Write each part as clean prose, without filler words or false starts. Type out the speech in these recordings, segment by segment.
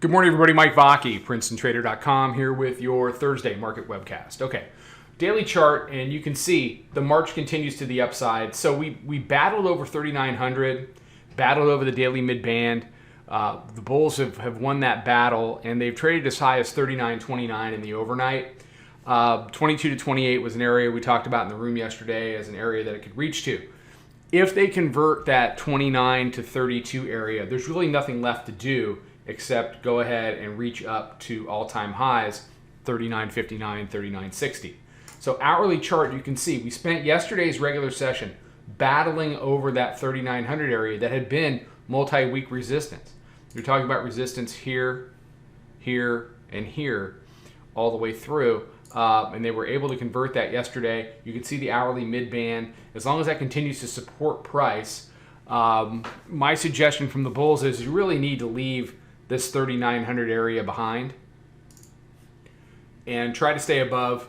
Good morning, everybody. Mike Vacchi, Princetontrader.com, here with your Thursday market webcast. Okay, daily chart, and you can see the march continues to the upside. So we battled over 3,900, battled over the daily mid-band. The bulls have won that battle, and they've traded as high as 39.29 in the overnight. 22 to 28 was an area we talked about in the room yesterday as an area that it could reach to. If they convert that 29 to 32 area, there's really nothing left to do except go ahead and reach up to all-time highs, 39.59, 39.60. So hourly chart, you can see we spent yesterday's regular session battling over that 3,900 area that had been multi-week resistance. You're talking about resistance here, here, and here all the way through. And they were able to convert that yesterday. You can see the hourly mid-band. As long as that continues to support price, my suggestion from the bulls is you really need to leave this 3,900 area behind and try to stay above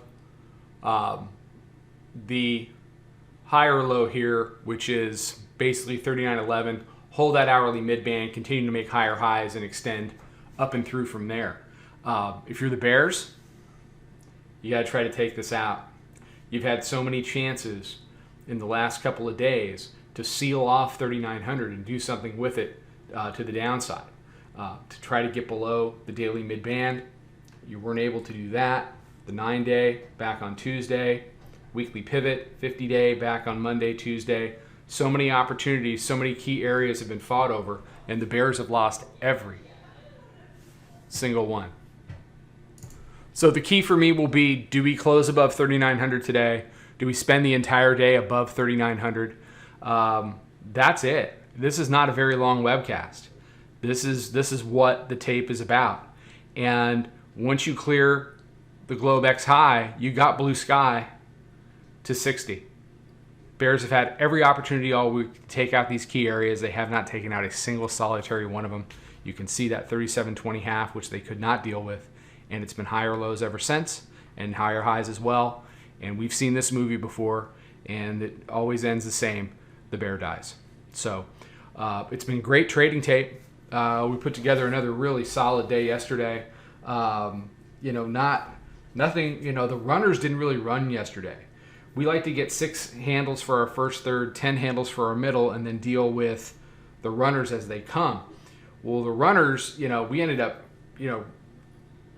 the higher low here, which is basically 39.11. Hold that hourly mid-band, continue to make higher highs, and extend up and through from there. If you're the bears, you got to try to take this out. You've had so many chances in the last couple of days to seal off 3,900 and do something with it to the downside. To try to get below the daily mid-band. You weren't able to do that. The 9-day back on Tuesday. Weekly pivot, 50-day back on Monday, Tuesday. So many opportunities, so many key areas have been fought over, and the bears have lost every single one. So the key for me will be, do we close above 3,900 today? Do we spend the entire day above 3,900? That's it. This is not a very long webcast. This is what the tape is about. And once you clear the Globe X high, you got blue sky to 60. Bears have had every opportunity all week to take out these key areas. They have not taken out a single solitary one of them. You can see that 37.20 half, which they could not deal with. And it's been higher lows ever since and higher highs as well. And we've seen this movie before, and it always ends the same. The bear dies. So it's been great trading tape. We put together another really solid day yesterday. Nothing, the runners didn't really run yesterday. We like to get 6 handles for our first third, 10 handles for our middle, and then deal with the runners as they come. Well, the runners, we ended up,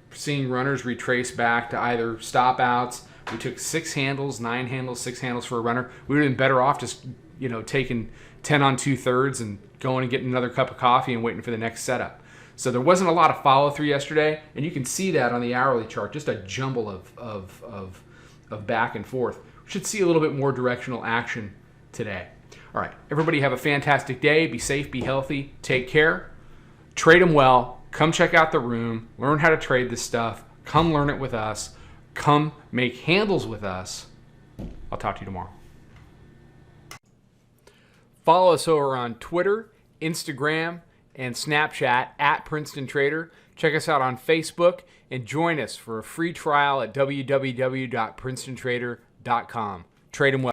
seeing runners retrace back to either stop outs. We took 6 handles, 9 handles, 6 handles for a runner. We would have been better off just, taking 10 on 2/3 and going and getting another cup of coffee and waiting for the next setup. So there wasn't a lot of follow through yesterday, and you can see that on the hourly chart, just a jumble of back and forth. We should see a little bit more directional action today. All right, everybody have a fantastic day. Be safe, be healthy, take care. Trade them well. Come check out the room. Learn how to trade this stuff. Come learn it with us. Come make handles with us. I'll talk to you tomorrow. Follow us over on Twitter, Instagram, and Snapchat at Princeton Trader. Check us out on Facebook and join us for a free trial at www.princetontrader.com. Trade them well.